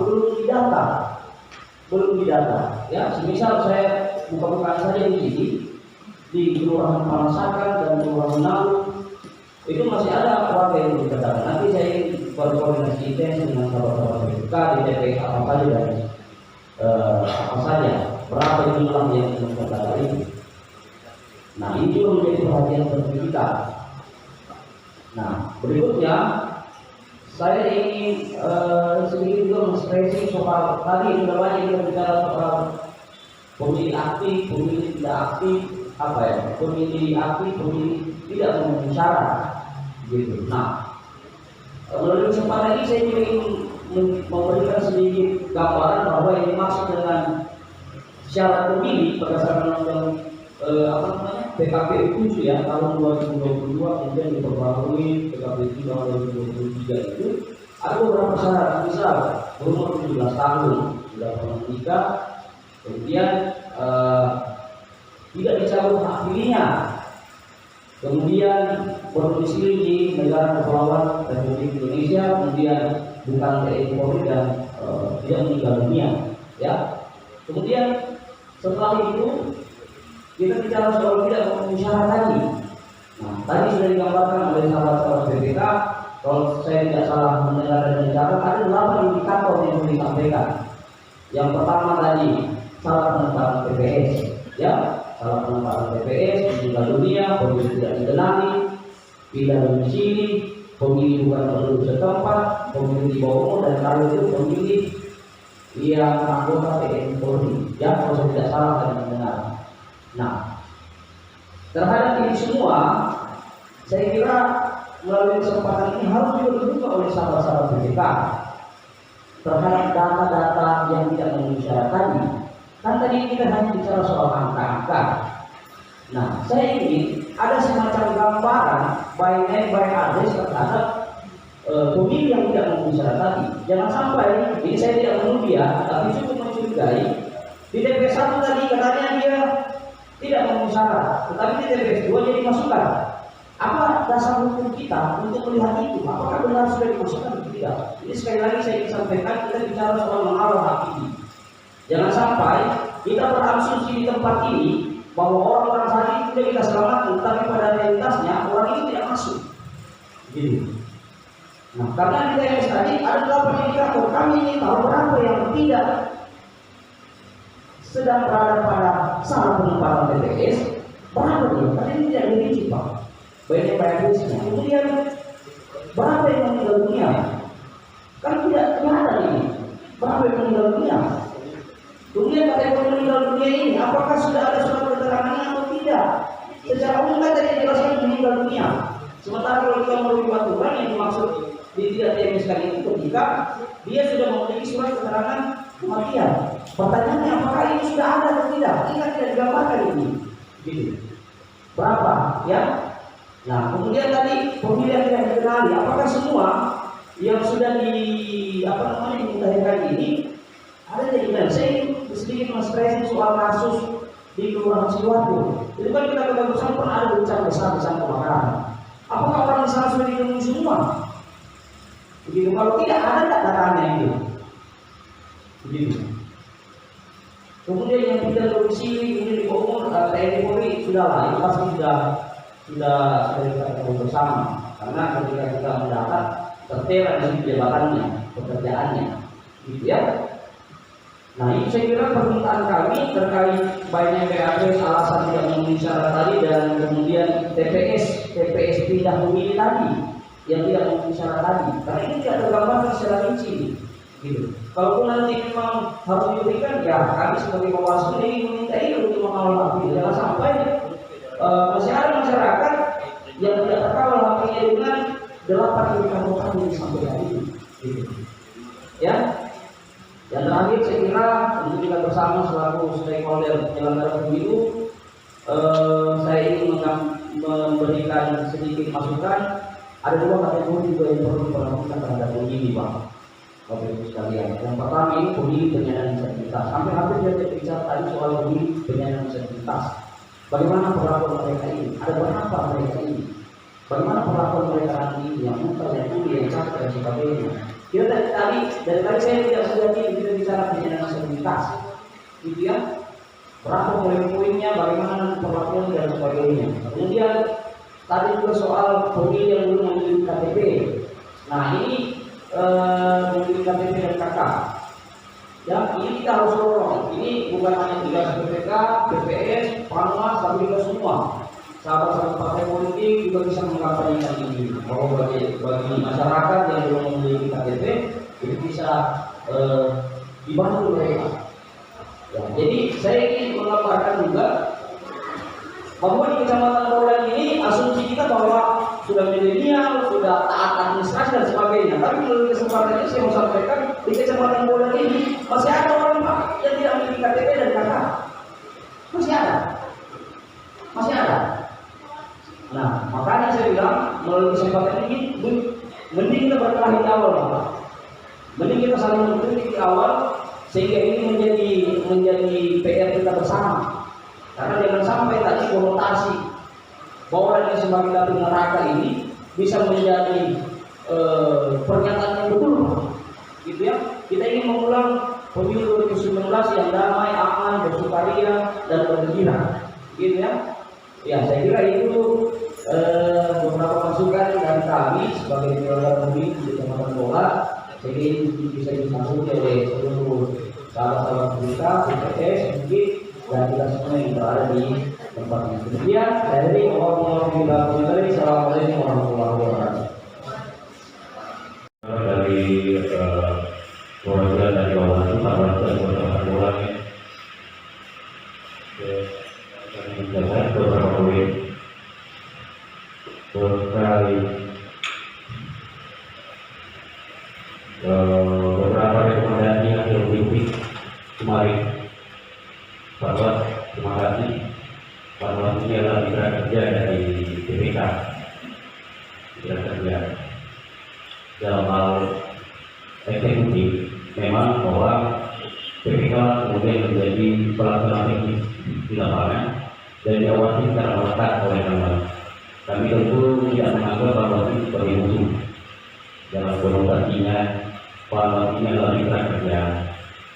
belum didata. Ya, semisal saya buka-bukaan saja di sini di Kelurahan Panasakan dan Kelurahan Nalu itu masih ada warga yang belum terdata. Nanti saya berkoordinasi intens dengan sahabat-sahabat BPK di TPS apa saja dan apa saja berapa jumlah yang belum terdata ini. Nah, ini juga menjadi perhatian penting kita. Nah, berikutnya saya ingin sedikit juga men-stressing soal tadi sudah banyak kita bicara soal pemilih aktif, pemilih tidak aktif, pemilih aktif, pemilih tidak memenuhi syarat, gitu. Nah, melalui kesempatan ini saya ingin memberikan sedikit gambaran bahwa yang dimaksud dengan syarat pemilih berdasarkan PKPU 7 ya tahun 2022 kemudian diperbarui PKPU tahun 2023 itu ada beberapa syarat, misal berumur 17 tahun sudah pernah menikah, kemudian tidak dicabut hak pilihnya, kemudian berdomisili di negara kepulauan Republik Indonesia, kemudian bukan TNI Polri dan tidak meninggal dunia, ya. Kemudian setelah itu kita bicara soal tidak memenuhi syarat tadi. Nah, tadi sudah digambarkan oleh sahabat-sahabat BPK. Kalau saya tidak salah mendengar dan mencatat, ada 8 indikator yang perlu disampaikan. Yang pertama tadi salah penempatan TPS, ya, salah penempatan TPS, meninggal dunia, pemilih tidak dikenali, pindah domisili, pemilih bukan penduduk setempat, pemilih di bawah umur, dan kalau itu pemilih yang anggota TNI Polri. Ya, kalau saya tidak salah tadi mendengar. Nah, terhadap ini semua, saya kira melalui kesempatan ini harus juga dibuka oleh sahabat-sahabat BPK terhadap data-data yang tidak memenuhi syarat tadi. Kan tadi kita hanya bicara soal angka-angka. Nah, saya ingin ada semacam gambaran by name by address terhadap pemilih yang tidak memenuhi syarat tadi. Jangan sampai ini saya tidak menuduh ya, tapi cukup mencurigai di TPS 1 tadi katanya dia tidak memenuhi syarat, tetapi di TPS 2 jadi dimasukkan. Apa dasar hukum kita untuk melihat itu? Apakah benar sudah dimasukkan atau tidak? Ini sekali lagi saya ingin sampaikan, kita bicara soal mengawal hak ini. Jangan sampai kita berasumsi di tempat ini bahwa orang-orang tadi sudah kita selamatkan, tetapi pada realitasnya orang itu tidak masuk. Gitu. Nah, karena di TPS tadi ada 8 indikator, kami ini tahu berapa yang tidak sedang berada pada saat penempatan TPS, berapa dia? Karena ini tidak dirinci Pak. Banyak variabelnya. Kemudian berapa yang meninggal dunia? Kan tidak ada ini. Berapa yang meninggal dunia? Kemudian kategori meninggal dunia ini, apakah sudah ada surat keterangannya atau tidak? Secara umum kan tadi dijelaskan meninggal dunia. Sementara kalau kita melalui aturan yang dimaksud di tidak TPS itu ketika dia sudah memiliki surat keterangan kematian. Pertanyaannya apakah ini sudah ada atau tidak? Ini kan tidak digambarkan ini. Gitu. Berapa? Ya. Nah, kemudian tadi pemilihan tidak dikenali. Apakah semua yang sudah dimutahirkan ini ada yang dikenali? Saya ingin sedikit men-stressing soal kasus di Kelurahan Sidoarjo. Itu kan kita ketahui pernah ada bencana besar kebakaran. Apakah orang di sana sudah ditemui semua? Begitu. Kalau tidak ada datanya itu. Begitu. Kemudian yang tidak domisili ini di umur TNI Polri sudah lah, itu pasti sudah kita ketemu bersama. Karena ketika kita mendapat tertera dari jabatannya, pekerjaannya, gitu ya. Nah, ini saya kira permintaan kami terkait banyak PAP alasan tidak memenuhi syarat tadi dan kemudian TPS pindah memilih tadi yang tidak memenuhi syarat tadi. Karena ini tidak tergambarkan secara rinci. Gitu. Kalaupun nanti memang harus diberikan, ya kami sebagai Bawaslu ini meminta ini untuk mengawal hak. Jangan sampai masih ada masyarakat yang tidak terkawal haknya dengan 8 indikator yang disampaikan itu. Gitu. Ya. Yang terakhir saya kira untuk kita bersama selaku stakeholder penyelenggara pemilu, saya ingin memberikan sedikit masukan. Ada dua kategori juga yang perlu diperhatikan terhadap pemilih, Pak. Bapak Ibu sekalian. Yang pertama ini pemilih penyandang disabilitas. Hampir dia bicara tadi soal pemilih penyandang disabilitas. Bagaimana perlakuan mereka ini? Ada berapa mereka ini? Bagaimana perlakuan mereka nanti yang muter, yang tuli, yang cacat dan sebagainya? Kita dari tadi saya tidak sudah kita bicara penyandang disabilitas, gitu ya. Berapa poin-poinnya, bagaimana perlakuan dan sebagainya. Kemudian tadi juga soal pemilih yang belum memiliki KTP. Nah ini memiliki KTP dan KK. Ya, ini kita harus dorong. Ini bukan hanya tugas BPK, BPS, Panwas, tapi juga semua sahabat-sahabat partai politik juga bisa mengkampanyekan ini. Bahwa bagi masyarakat yang belum memiliki KTP itu bisa dibantu mereka. Ya, jadi saya ingin menggambarkan juga bahwa di Kecamatan Baulan ini asumsi kita bahwa sudah milenial, sudah taat administrasi dan sebagainya. Tapi melalui kesempatan ini saya mau sampaikan di Kecamatan Baulan ini masih ada orang Pak yang tidak memiliki KTP dan KK. Masih ada. Nah, makanya saya bilang melalui kesempatan ini mending kita berkelahi di awal, Pak. Mending kita saling mengkritik di awal sehingga ini menjadi PR kita bersama. Karena jangan sampai tadi konotasi bahwa yang sebagai dapur neraka ini bisa menjadi pernyataan yang betul, gitu ya. Kita ingin mengulang pemilu 2019 yang damai, aman, bersukaria dan bergembira, gitu ya. Ya, saya kira itu beberapa masukan dari kami sebagai penyelenggara pemilu di Kecamatan Bola. Jadi bisa disambut oleh seluruh sahabat-sahabat kita, BPS, mungkin dan kita semua yang berada di tempat ini. Demikian dari Assalamualaikum warahmatullahi wabarakatuh. Dari perwakilan dari Bawaslu, Panwaslu dan Kecamatan Bola kami menjelaskan beberapa poin terkait beberapa rekomendasi yang diuji kemarin. Bahwa terima kasih Panwas ini adalah mitra kerja dari BPK, mitra kerja dalam hal eksekutif. Memang bahwa BPK kemudian menjadi pelaksana teknis di lapangan dan diawasi secara melekat oleh Panwas. Kami tentu tidak menganggap Panwas ini sebagai musuh. Dalam konotasinya Panwas ini adalah mitra kerja.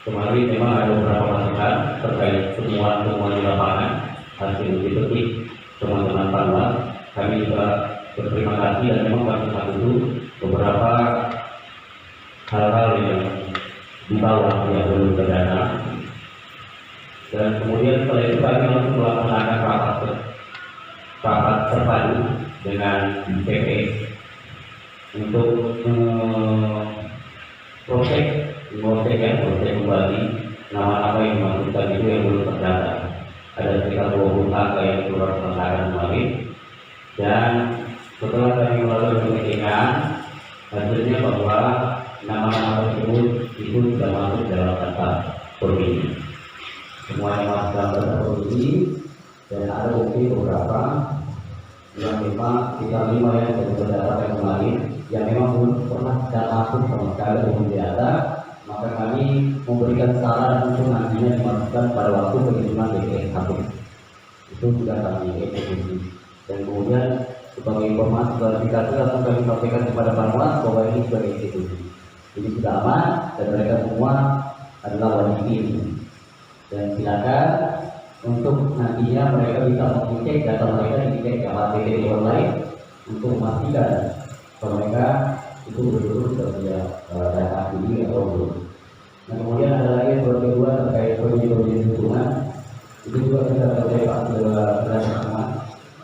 Kemarin memang ada beberapa masukan terkait temuan-temuan di lapangan hasil uji petik teman-teman Panwas. Kami juga berterima kasih dan memang kami itu beberapa hal-hal yang di bawah yang belum terdata. Dan kemudian setelah itu kami langsung melaksanakan rapat terpadu dengan BP untuk proses kembali nama-nama yang dimasukkan itu yang belum terdata. Ada sekitar 20 angka yang keluar pelanggaran kemarin. Dan setelah kami melalui pengecekan, hasilnya bahwa nama-nama tersebut itu sudah masuk dalam daftar provinsi. Semuanya masuk dalam daftar provinsi dan ada bukti beberapa yang memang sekitar 5 yang sudah terdaftar kemarin yang memang belum pernah dan masuk sama sekali belum data. Maka kami memberikan saran untuk nantinya dimasukkan pada waktu pengiriman BPS 1. Itu sudah kami eksekusi. Dan kemudian sebagai informasi klarifikasi langsung kami sampaikan kepada Panwas bahwa ini sebagai eksekusi. Jadi sudah aman dan mereka semua adalah wajib. Dan silakan untuk nantinya mereka bisa mengecek data mereka dicek ke APBD online untuk memastikan bahwa mereka itu betul-betul sudah data asli atau belum. Nah, kemudian ada lagi yang kedua terkait proyek lingkungan itu juga kita terkait sama.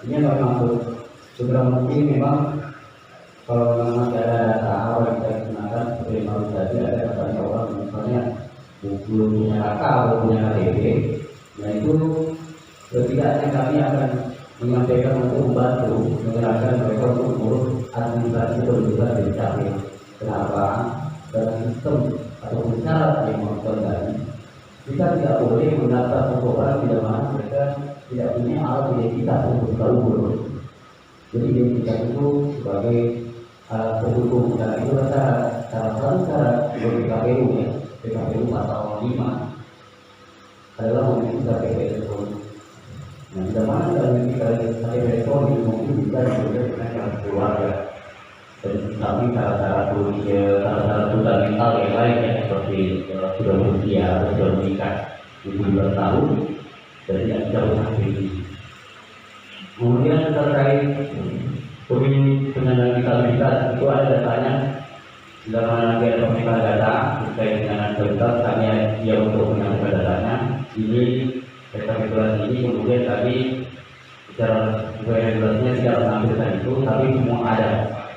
Ini yang maksud segera mungkin memang kalau memang masih ada data awal yang kita gunakan seperti yang harus tadi ada katanya orang misalnya belum punya KK atau punya KTP. Nah itu setidaknya kami akan menyampaikan untuk membantu mengerahkan mereka untuk mengurus administrasi pendudukan dari capil. Kenapa? Dalam sistem atau syarat yang maksud tadi kita tidak boleh mendaftar seseorang tidak mana mereka tidak punya alat identitas untuk tahu. Jadi identitas itu sebagai alat pendukung, dan itu salah satu cara bagi KPU ya. PKPU pasal 5 adalah memiliki KTP elektronik. Nah, di mana dari KTP elektronik mungkin bisa diberikan dengan cara keluarga. Dan tapi cara-cara fundamental yang lain ya, seperti sudah berusia atau sudah menikah 17 tahun dan tidak bisa beraktivitas. Kemudian terkait pemilih penyandang disabilitas itu ada datanya. Bila mana nanti ada pemilihan data terkait dengan disabilitas, kami siap untuk menyampaikan datanya. Ini rekapitulasi ini kemudian tadi secara regulasinya tidak menampilkan itu, tapi semua ada.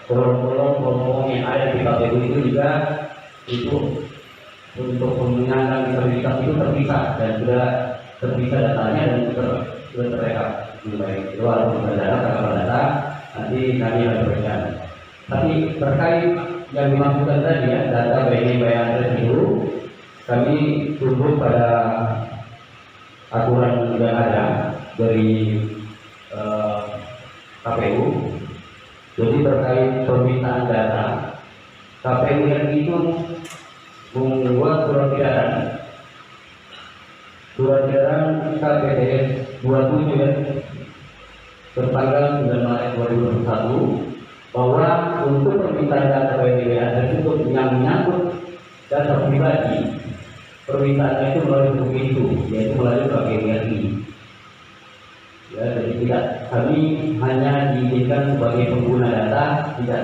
Kolom-kolom yang ada di KPU itu juga itu untuk penyandang disabilitas itu terpisah dan sudah terpisah datanya dan sudah terrekap. Baik, itu harus data nanti kami akan berikan. Tapi terkait yang dimaksudkan tadi ya, data bayaran itu kami tunduk pada aturan yang ada dari KPU. Jadi terkait permintaan data, KPU yang itu membuat surat edaran KPDS 27 ya, tertanggal 9 Maret 2021 bahwa untuk permintaan data BPJS tersebut yang menyangkut data pribadi, permintaannya itu melalui buku itu, yaitu melalui KPRI. Ya, jadi tidak, kami hanya diizinkan sebagai pengguna data, tidak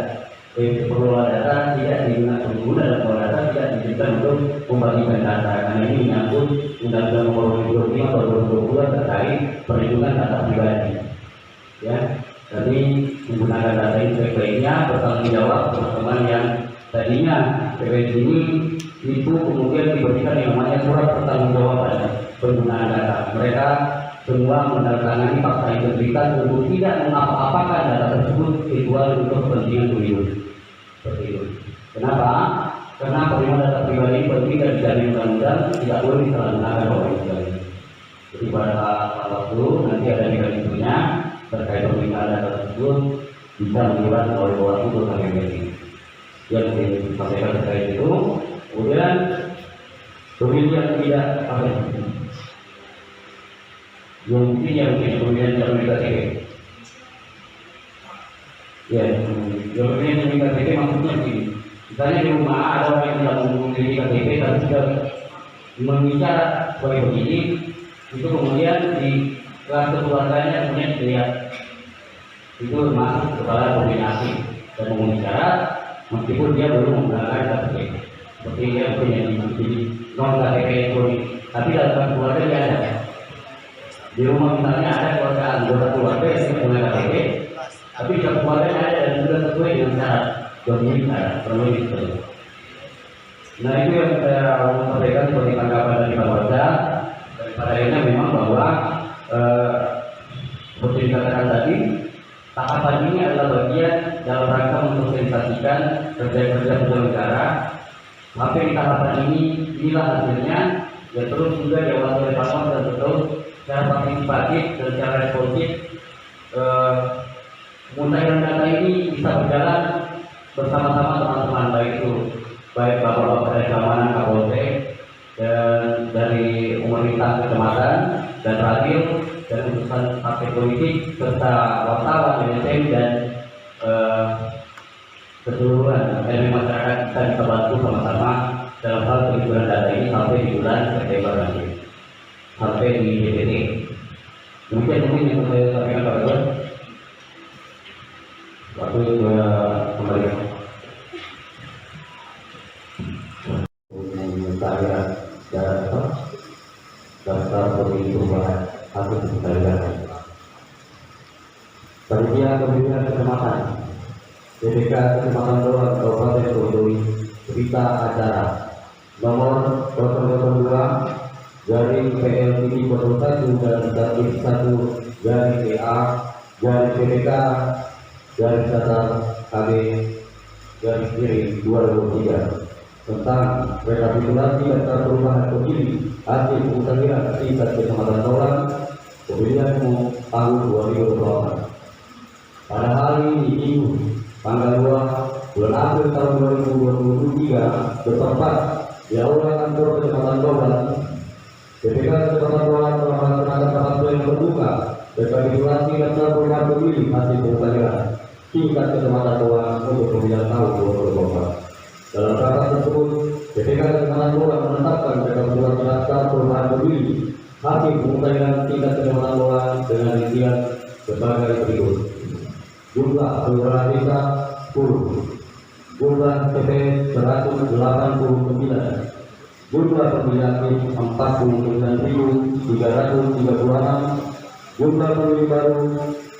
pengelola data, tidak digunakan pengguna dan pengelola data tidak diizinkan untuk membagikan data, karena ini menyangkut Undang-Undang Nomor 25 Tahun 2020 terkait perlindungan data pribadi. Ya, kami menggunakan data ini sebaiknya bertanggung jawab teman-teman yang tadinya PPS ini itu kemudian diberikan yang namanya surat pertanggungjawaban penggunaan data. Mereka semua menandatangani fakta integritas untuk tidak mengapa-apakan data tersebut kecuali untuk kepentingan pemilu. Seperti itu. Kenapa? Karena penerimaan data pribadi penting dan dijamin undang-undang tidak boleh disalahgunakan oleh pribadi. Jadi pada waktu nanti ada mekanismenya terkait permintaan data tersebut bisa mengulang oleh Bawaslu atau KPPI. Yang disampaikan terkait itu. Kemudian pemilih yang tidak yang pemilihan tidak memiliki KTP. Ya, yang pemilihan memiliki KTP maksudnya begini. Misalnya di rumah ada orang yang tidak memiliki KTP tapi sudah mengisyarat sebagai begini, itu kemudian di kartu keluarganya punya dilihat itu masuk kepada kombinasi dan memenuhi syarat meskipun dia belum menggunakan KTP. Seperti yang punya di non KTP elektronik, tapi dalam keluarga dia ada. Di rumah misalnya ada keluarga anggota keluarga yang punya KTP, tapi jika keluarganya ada dan sudah sesuai dengan syarat dominan syarat perlu itu. Nah itu yang saya sampaikan sebagai tanggapan dari Pak Warga. Pada akhirnya memang bahwa seperti dikatakan tadi, tahapan ini adalah bagian dalam rangka mensosialisasikan kerja-kerja penyelenggara. Sampai di tahapan ini, inilah hasilnya. Ya terus juga diawasi oleh Pak dan terus secara partisipatif dan secara responsif pemuntahan data ini bisa berjalan bersama-sama teman-teman, baik bapak-bapak dari keamanan Kapolsek dan dari pemerintah kecamatan dan radio dan utusan partai politik serta wartawan, LSM dan keseluruhan elemen masyarakat kita bisa bantu sama-sama dalam hal pengumpulan data ini sampai di bulan September nanti, sampai di DPT. Mungkin yang saya sampaikan Pak Ketua. Waktu kembali. Daftar pemilih perubahan hasil pencarian. Panitia pemilihan kecamatan PPK Kecamatan Doan Kabupaten Bogor, berita acara nomor 002/PPL/PPK/PA/PPK/2003 tentang rekapitulasi daftar perubahan pemilih hasil pemungutan tingkat Kecamatan Doan pemilihan umum tahun 2024. pada hari Minggu tanggal 2 bulan April tahun 2023 bertempat di Aula Kantor Kecamatan Baulan, BPK Kecamatan Baulan telah melaksanakan rapat pleno terbuka rekapitulasi daftar perolehan pemilih hasil pemungutan tingkat Kecamatan Baulan untuk pemilihan tahun 2024. Dalam rapat tersebut, BPK Kecamatan Baulan menetapkan rekapitulasi daftar perolehan pemilih hasil pemungutan tingkat Kecamatan Baulan dengan rincian sebagai berikut: jumlah kelurahan desa 10, jumlah TPS 189, jumlah pemilih aktif 49.336, jumlah pemilih baru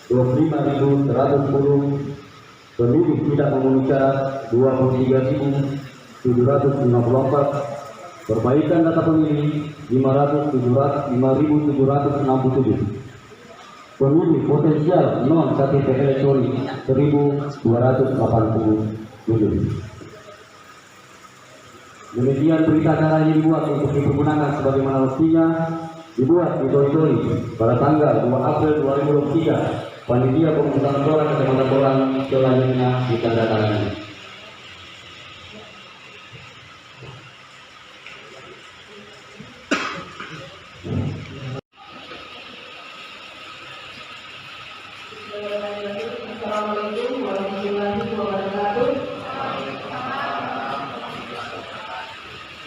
25.110, pemilih tidak memenuhi syarat 23.754, perbaikan data pemilih 5.767, pemilih potensial non KTP elektronik 1.287. Demikian berita acara yang dibuat untuk dipergunakan sebagaimana mestinya, dibuat di Doi pada tanggal 2 April 2023. Panitia pemungutan suara Kecamatan Baulan selanjutnya ditandatangani. Assalamualaikum warahmatullahi wabarakatuh.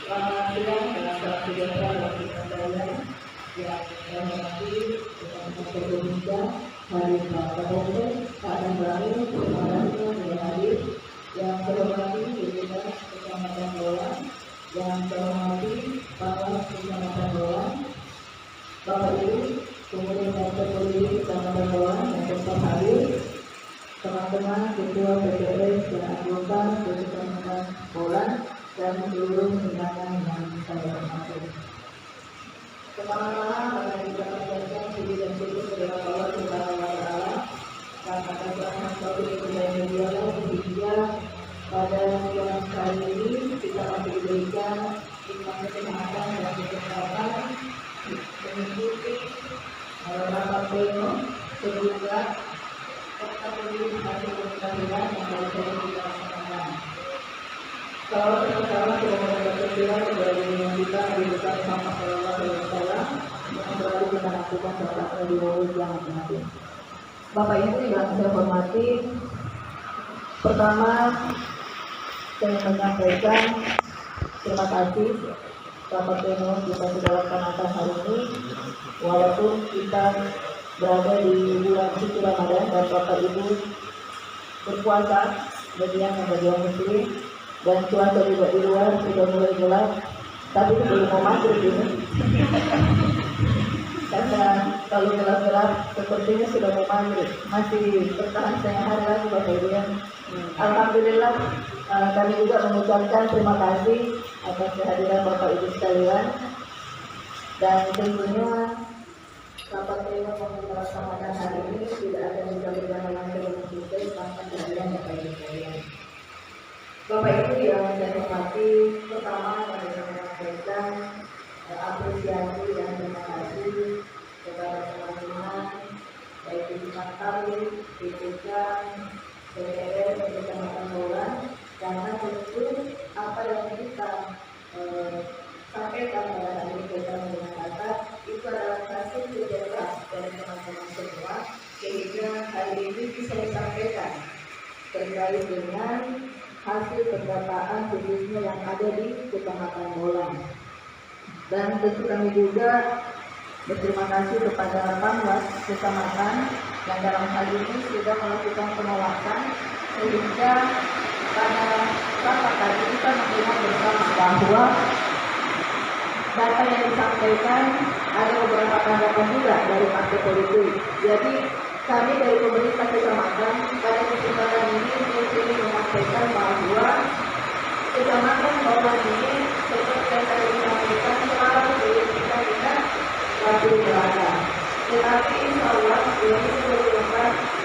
Selamat siang dan salam sejahtera bagi sekalian yang saya hormati Bapak Indonesia, Hari Kapolri, Pak dan Berakhir, terima kasih sudah hadir. Yang saya hormati BPK Kecamatan Baulan, yang saya hormati Panwas Kecamatan Baulan, Bapak Ibu, kemudian Partai Politik Kecamatan Baulan yang tetap hadir, teman-teman ketua PPS dan anggota Kecamatan Baulan dan seluruh undangan yang saya hormati. Pertama-tama pada kita panjatkan puji dan syukur kepada Allah Subhanahu wa Ta'ala karena atas suatu yang dialog sehingga pada siang hari ini kita masih diberikan hikmah kesehatan dan kesehatan mengikuti rapat pleno sebelumnya serta pemilih hasil pemilihan yang baru saja kita laksanakan. Kalau sekarang sudah berkenan kepada dunia kita menunjukkan Muhammad Sallallahu Alaihi Wasallam yang selalu kita lakukan sholat di wujud yang mati. Bapak Ibu yang saya hormati, pertama saya menyampaikan terima kasih rapat pleno kita sudah laksanakan hari ini, walaupun kita berada di bulan suci Ramadan dan Bapak Ibu berpuasa bagian Muslim dan cuaca juga di luar sudah mulai gelap, tapi belum mau maghrib ini. Karena kalau gelap-gelap sepertinya sudah mau maghrib, masih bertahan setengah hari lagi Bapak Ibu ya. Alhamdulillah kami juga mengucapkan terima kasih atas kehadiran Bapak Ibu sekalian, dan tentunya rapat pleno yang dilaksanakan hari ini tidak akan bisa berjalan dengan sukses tanpa kehadiran Bapak Ibu sekalian. Bapak Ibu yang saya hormati, pertama saya menyampaikan apresiasi dan terima kasih kepada teman-teman baik di Kantor, BPK, DPR, dan Kecamatan Baulan, karena tentu apa yang kita sampaikan pada hari ini kita mengatakan itu adalah hasil kerja keras dari teman-teman semua, sehingga hari ini bisa disampaikan terkait dengan hasil pendataan khususnya yang ada di Kecamatan Baulan. Dan tentu kami juga berterima kasih kepada Panwas Kecamatan yang dalam hal ini sudah melakukan pengawasan, sehingga pada rapat tadi kita melihat bersama bahwa data yang disampaikan ada beberapa tanggapan juga dari partai politik. Jadi kami dari pemerintah kecamatan pada kesempatan ini ingin menyampaikan bahwa Kecamatan Baulan ini seperti yang tadi disampaikan selalu kita waktu berada. Tetapi insya Allah 2024